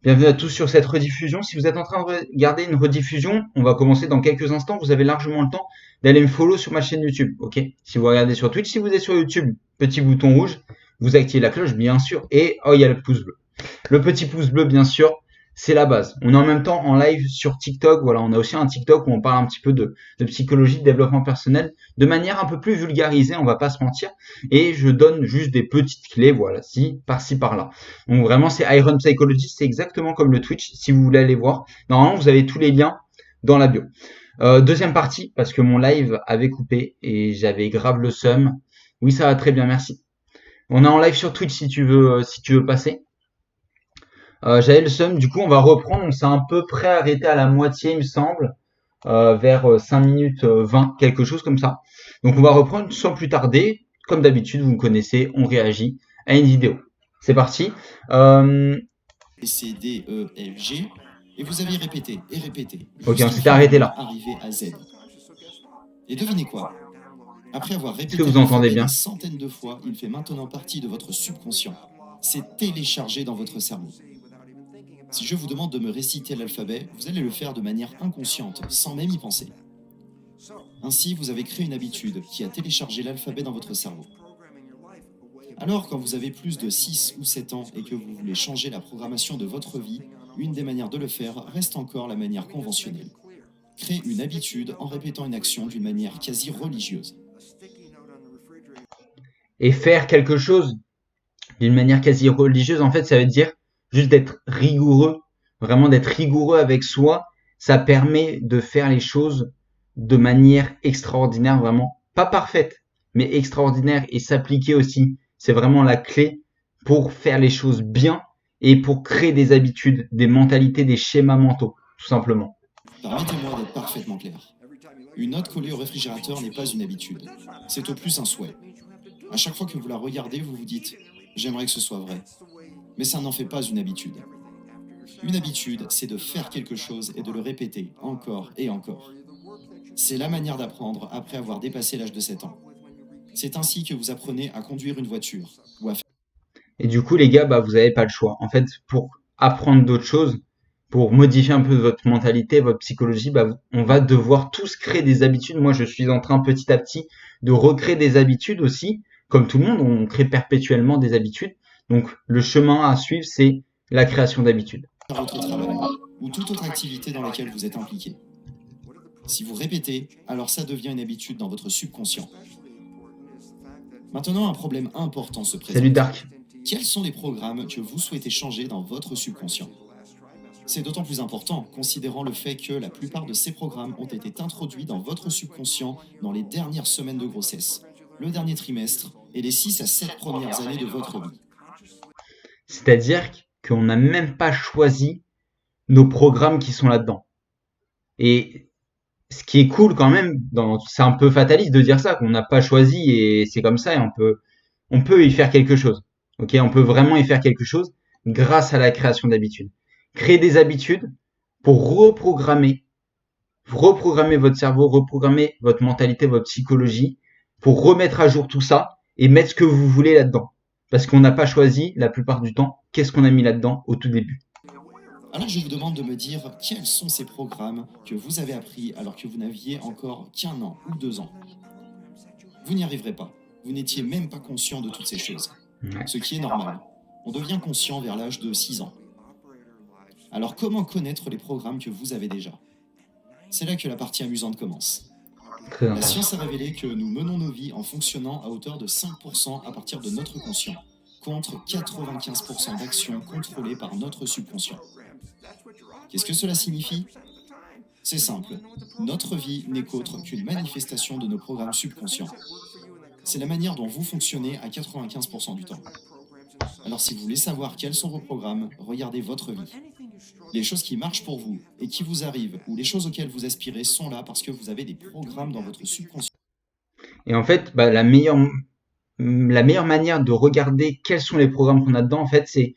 Bienvenue à tous sur cette rediffusion. Si vous êtes en train de regarder une rediffusion, on va commencer dans quelques instants. Vous avez largement le temps d'aller me follow sur ma chaîne YouTube, ok? Si vous regardez sur Twitch, si vous êtes sur YouTube, petit bouton rouge, vous activez la cloche, bien sûr, et oh, il y a le pouce bleu. Le petit pouce bleu, bien sûr, c'est la base. On est en même temps en live sur TikTok. Voilà, on a aussi un TikTok où on parle un petit peu de psychologie, de développement personnel, de manière un peu plus vulgarisée, on va pas se mentir. Et je donne juste des petites clés, voilà, par-ci, par-là. Donc vraiment, c'est Iron Psychology, c'est exactement comme le Twitch, si vous voulez aller voir. Normalement, vous avez tous les liens dans la bio. Deuxième partie, parce que mon live avait coupé et j'avais grave le seum. Oui, ça va très bien, merci. On est en live sur Twitch si tu veux passer. J'avais le seum, du coup on va reprendre, on s'est un peu près arrêté à la moitié il me semble, vers 5 minutes 20, quelque chose comme ça. Donc on va reprendre sans plus tarder, comme d'habitude vous me connaissez, on réagit à une vidéo. C'est parti. C, D, E, F, G, et vous avez répété et répété. Ok, on s'était arrêté là. Arrivé à Z. Et devinez quoi? Après avoir Est-ce que répété vous entendez bien? des centaines de fois, il fait maintenant partie de votre subconscient. C'est téléchargé dans votre cerveau. Si je vous demande de me réciter l'alphabet, vous allez le faire de manière inconsciente, sans même y penser. Ainsi, vous avez créé une habitude qui a téléchargé l'alphabet dans votre cerveau. Alors, quand vous avez plus de 6 ou 7 ans et que vous voulez changer la programmation de votre vie, une des manières de le faire reste encore la manière conventionnelle. Créer une habitude en répétant une action d'une manière quasi religieuse. Et faire quelque chose d'une manière quasi religieuse, en fait, ça veut dire juste d'être rigoureux, vraiment d'être rigoureux avec soi. Ça permet de faire les choses de manière extraordinaire, vraiment pas parfaite, mais extraordinaire et s'appliquer aussi. C'est vraiment la clé pour faire les choses bien et pour créer des habitudes, des mentalités, des schémas mentaux, tout simplement. Permettez-moi d'être parfaitement clair. Une note collée au réfrigérateur n'est pas une habitude. C'est au plus un souhait. À chaque fois que vous la regardez, vous vous dites « j'aimerais que ce soit vrai ». Mais ça n'en fait pas une habitude. Une habitude, c'est de faire quelque chose et de le répéter encore et encore. C'est la manière d'apprendre après avoir dépassé l'âge de 7 ans. C'est ainsi que vous apprenez à conduire une voiture ou à faire... Et du coup, les gars, vous n'avez pas le choix. En fait, pour apprendre d'autres choses, pour modifier un peu votre mentalité, votre psychologie, on va devoir tous créer des habitudes. Moi, je suis en train petit à petit de recréer des habitudes aussi. Comme tout le monde, on crée perpétuellement des habitudes. Donc, le chemin à suivre, c'est la création d'habitudes. votre travail ou toute autre activité dans laquelle vous êtes impliqué. Si vous répétez, alors ça devient une habitude dans votre subconscient. Maintenant, un problème important se présente. Salut Dark. Quels sont les programmes que vous souhaitez changer dans votre subconscient? C'est d'autant plus important, considérant le fait que la plupart de ces programmes ont été introduits dans votre subconscient dans les dernières semaines de grossesse, le dernier trimestre et les 6 à 7 premières années de votre vie. C'est-à-dire qu'on n'a même pas choisi nos programmes qui sont là-dedans. Et ce qui est cool quand même, c'est un peu fataliste de dire ça, qu'on n'a pas choisi et c'est comme ça et on peut y faire quelque chose. Ok, on peut vraiment y faire quelque chose grâce à la création d'habitudes. Créer des habitudes pour reprogrammer votre cerveau, reprogrammer votre mentalité, votre psychologie, pour remettre à jour tout ça et mettre ce que vous voulez là-dedans. Parce qu'on n'a pas choisi, la plupart du temps, qu'est-ce qu'on a mis là-dedans au tout début. Alors je vous demande de me dire quels sont ces programmes que vous avez appris alors que vous n'aviez encore qu'1 an ou 2 ans. Vous n'y arriverez pas. Vous n'étiez même pas conscient de toutes ces choses. Ouais. Ce qui est normal. On devient conscient vers l'âge de 6 ans. Alors comment connaître les programmes que vous avez déjà? C'est là que la partie amusante commence. La science a révélé que nous menons nos vies en fonctionnant à hauteur de 5% à partir de notre conscient, contre 95% d'actions contrôlées par notre subconscient. Qu'est-ce que cela signifie? C'est simple. Notre vie n'est qu'autre qu'une manifestation de nos programmes subconscients. C'est la manière dont vous fonctionnez à 95% du temps. Alors si vous voulez savoir quels sont vos programmes, regardez votre vie. Les choses qui marchent pour vous et qui vous arrivent, ou les choses auxquelles vous aspirez sont là parce que vous avez des programmes dans votre subconscient. Et en fait, la meilleure manière de regarder quels sont les programmes qu'on a dedans, en fait, c'est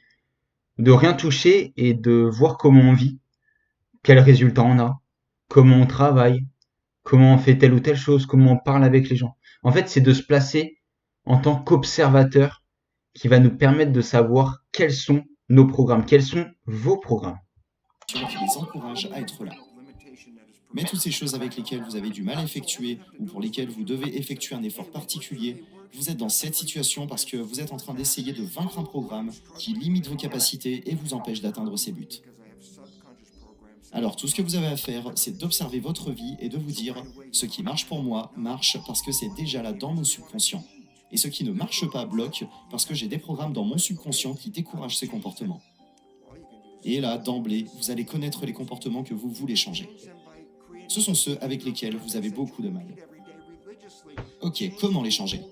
de rien toucher et de voir comment on vit, quels résultats on a, comment on travaille, comment on fait telle ou telle chose, comment on parle avec les gens. En fait, c'est de se placer en tant qu'observateur qui va nous permettre de savoir quels sont nos programmes? Quels sont vos programmes? Qui les encourage à être là. Mais toutes ces choses avec lesquelles vous avez du mal à effectuer ou pour lesquelles vous devez effectuer un effort particulier, vous êtes dans cette situation parce que vous êtes en train d'essayer de vaincre un programme qui limite vos capacités et vous empêche d'atteindre ses buts. Alors tout ce que vous avez à faire, c'est d'observer votre vie et de vous dire « ce qui marche pour moi marche parce que c'est déjà là dans mon subconscient. Et ce qui ne marche pas bloque parce que j'ai des programmes dans mon subconscient qui découragent ces comportements. » Et là, d'emblée, vous allez connaître les comportements que vous voulez changer. Ce sont ceux avec lesquels vous avez beaucoup de mal. Ok, comment les changer?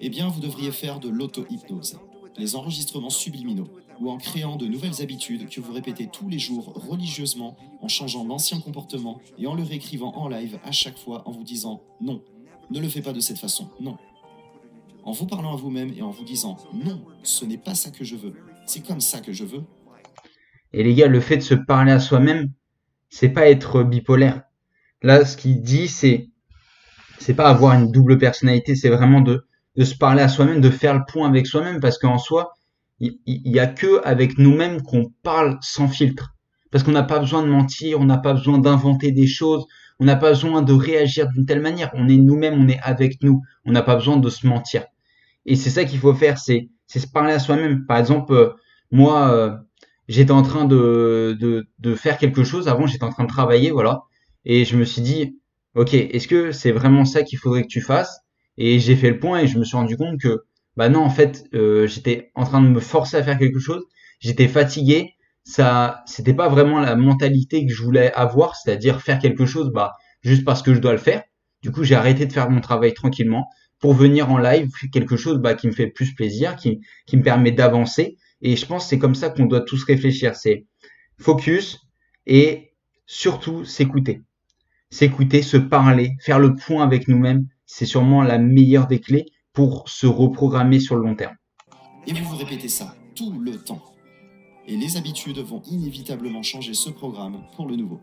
Eh bien, vous devriez faire de l'auto-hypnose, les enregistrements subliminaux, ou en créant de nouvelles habitudes que vous répétez tous les jours religieusement, en changeant l'ancien comportement et en le réécrivant en live à chaque fois en vous disant « non, ne le fais pas de cette façon, non ». En vous parlant à vous-même et en vous disant « non, ce n'est pas ça que je veux, c'est comme ça que je veux ». Et les gars, le fait de se parler à soi-même, c'est pas être bipolaire. Là, ce qu'il dit, c'est pas avoir une double personnalité, c'est vraiment de se parler à soi-même, de faire le point avec soi-même, parce qu'en soi, il y a que avec nous-mêmes qu'on parle sans filtre. Parce qu'on n'a pas besoin de mentir, on n'a pas besoin d'inventer des choses, on n'a pas besoin de réagir d'une telle manière. On est nous-mêmes, on est avec nous. On n'a pas besoin de se mentir. Et c'est ça qu'il faut faire, c'est se parler à soi-même. Par exemple, moi, j'étais en train de faire quelque chose. Avant, j'étais en train de travailler, voilà. Et je me suis dit, ok, est-ce que c'est vraiment ça qu'il faudrait que tu fasses? Et j'ai fait le point et je me suis rendu compte que, bah non, en fait, j'étais en train de me forcer à faire quelque chose. J'étais fatigué. Ça, c'était pas vraiment la mentalité que je voulais avoir, c'est-à-dire faire quelque chose, bah, juste parce que je dois le faire. Du coup, j'ai arrêté de faire mon travail tranquillement pour venir en live, quelque chose bah, qui me fait plus plaisir, qui me permet d'avancer. Et je pense que c'est comme ça qu'on doit tous réfléchir. C'est focus et surtout s'écouter. S'écouter, se parler, faire le point avec nous-mêmes, c'est sûrement la meilleure des clés pour se reprogrammer sur le long terme. Et vous vous répétez ça tout le temps. Et les habitudes vont inévitablement changer ce programme pour le nouveau.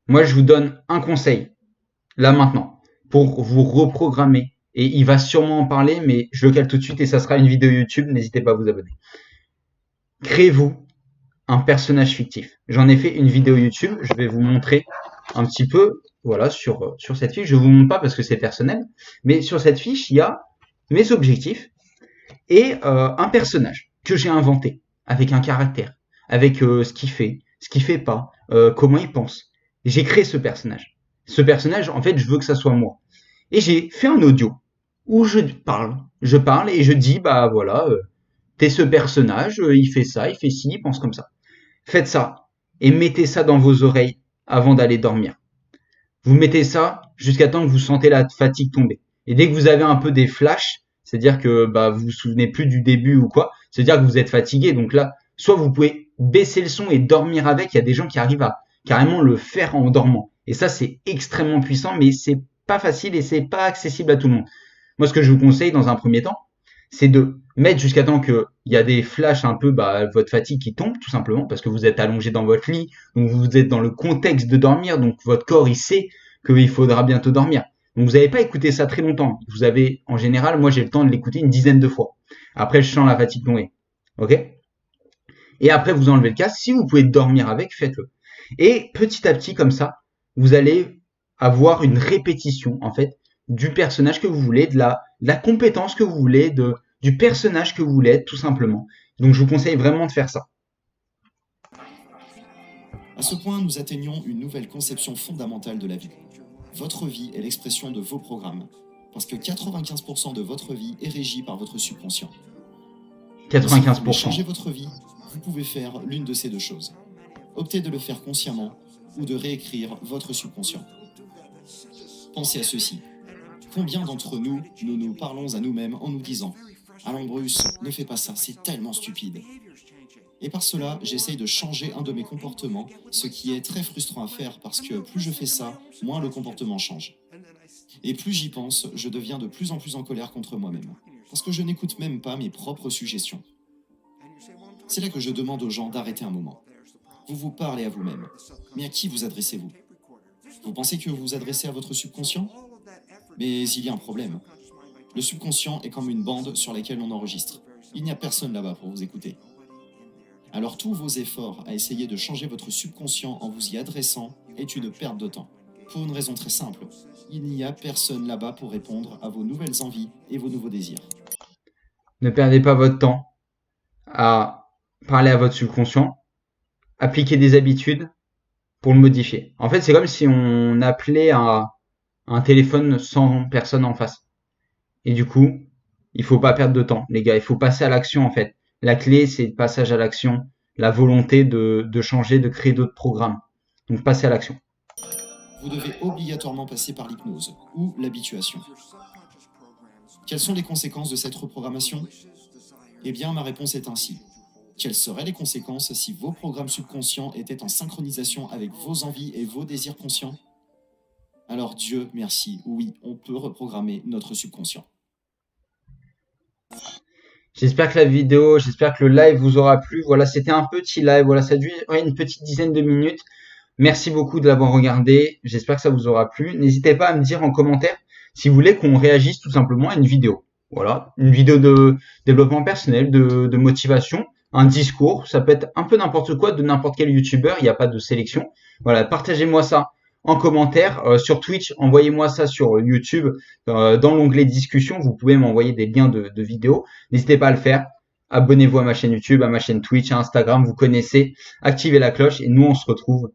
Moi, je vous donne un conseil, là maintenant, pour vous reprogrammer. Et il va sûrement en parler, mais je le cale tout de suite et ça sera une vidéo YouTube, n'hésitez pas à vous abonner. Créez-vous un personnage fictif. J'en ai fait une vidéo YouTube, je vais vous montrer un petit peu, voilà, sur cette fiche. Je vous montre pas parce que c'est personnel, mais sur cette fiche, il y a mes objectifs et un personnage que j'ai inventé avec un caractère, avec ce qu'il fait pas, comment il pense. Et j'ai créé ce personnage. Ce personnage, en fait, je veux que ça soit moi. Et j'ai fait un audio où je parle et je dis, bah voilà, t'es ce personnage, il fait ça, il fait ci, il pense comme ça. Faites ça et mettez ça dans vos oreilles avant d'aller dormir. Vous mettez ça jusqu'à temps que vous sentez la fatigue tomber. Et dès que vous avez un peu des flashs, c'est-à-dire que bah, vous vous souvenez plus du début ou quoi, c'est-à-dire que vous êtes fatigué. Donc là, soit vous pouvez baisser le son et dormir avec. Il y a des gens qui arrivent à carrément le faire en dormant. Et ça, c'est extrêmement puissant, mais c'est pas facile et c'est pas accessible à tout le monde. Moi, ce que je vous conseille dans un premier temps, c'est de mettre jusqu'à temps qu'il y a des flashs un peu, bah, votre fatigue qui tombe, tout simplement, parce que vous êtes allongé dans votre lit, donc vous êtes dans le contexte de dormir, donc votre corps, il sait qu'il faudra bientôt dormir. Donc vous n'avez pas écouté ça très longtemps. Vous avez, en général, moi j'ai le temps de l'écouter une dizaine de fois. Après, je sens la fatigue tomber. Ok? Et après, vous enlevez le casque. Si vous pouvez dormir avec, faites-le. Et petit à petit, comme ça, vous allez avoir une répétition, en fait, du personnage que vous voulez, de la compétence que vous voulez, du personnage que vous voulez être, tout simplement. Donc je vous conseille vraiment de faire ça. À ce point, nous atteignons une nouvelle conception fondamentale de la vie. Votre vie est l'expression de vos programmes, parce que 95% de votre vie est régie par votre subconscient. 95%. Si vous voulez changer votre vie, vous pouvez faire l'une de ces deux choses. Optez de le faire consciemment ou de réécrire votre subconscient. Pensez à ceci. Combien d'entre nous nous parlons à nous-mêmes en nous disant « Allons Bruce, ne fais pas ça, c'est tellement stupide ». Et par cela, j'essaye de changer un de mes comportements, ce qui est très frustrant à faire parce que plus je fais ça, moins le comportement change. Et plus j'y pense, je deviens de plus en plus en colère contre moi-même, parce que je n'écoute même pas mes propres suggestions. C'est là que je demande aux gens d'arrêter un moment. Vous vous parlez à vous-même, mais à qui vous adressez-vous? Vous pensez que vous vous adressez à votre subconscient? Mais il y a un problème. Le subconscient est comme une bande sur laquelle on enregistre. Il n'y a personne là-bas pour vous écouter. Alors tous vos efforts à essayer de changer votre subconscient en vous y adressant est une perte de temps. Pour une raison très simple, il n'y a personne là-bas pour répondre à vos nouvelles envies et vos nouveaux désirs. Ne perdez pas votre temps à parler à votre subconscient, appliquer des habitudes pour le modifier. En fait, c'est comme si on appelait un téléphone sans personne en face. Et du coup, il faut pas perdre de temps, les gars. Il faut passer à l'action, en fait. La clé, c'est le passage à l'action, la volonté de changer, de créer d'autres programmes. Donc, passer à l'action. Vous devez obligatoirement passer par l'hypnose ou l'habituation. Quelles sont les conséquences de cette reprogrammation? Eh bien, ma réponse est ainsi. Quelles seraient les conséquences si vos programmes subconscients étaient en synchronisation avec vos envies et vos désirs conscients? Alors Dieu merci, oui, on peut reprogrammer notre subconscient. J'espère que j'espère que le live vous aura plu. Voilà, c'était un petit live. Voilà, ça a duré une petite dizaine de minutes. Merci beaucoup de l'avoir regardé. J'espère que ça vous aura plu. N'hésitez pas à me dire en commentaire si vous voulez qu'on réagisse tout simplement à une vidéo. Voilà, une vidéo de développement personnel, de motivation, un discours. Ça peut être un peu n'importe quoi de n'importe quel youtubeur. Il n'y a pas de sélection. Voilà, partagez-moi ça en commentaire. Sur Twitch, envoyez-moi ça sur YouTube. Dans l'onglet discussion, vous pouvez m'envoyer des liens de vidéos. N'hésitez pas à le faire. Abonnez-vous à ma chaîne YouTube, à ma chaîne Twitch, à Instagram, vous connaissez. Activez la cloche et nous, on se retrouve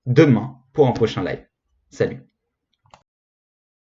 demain pour un prochain live. Salut.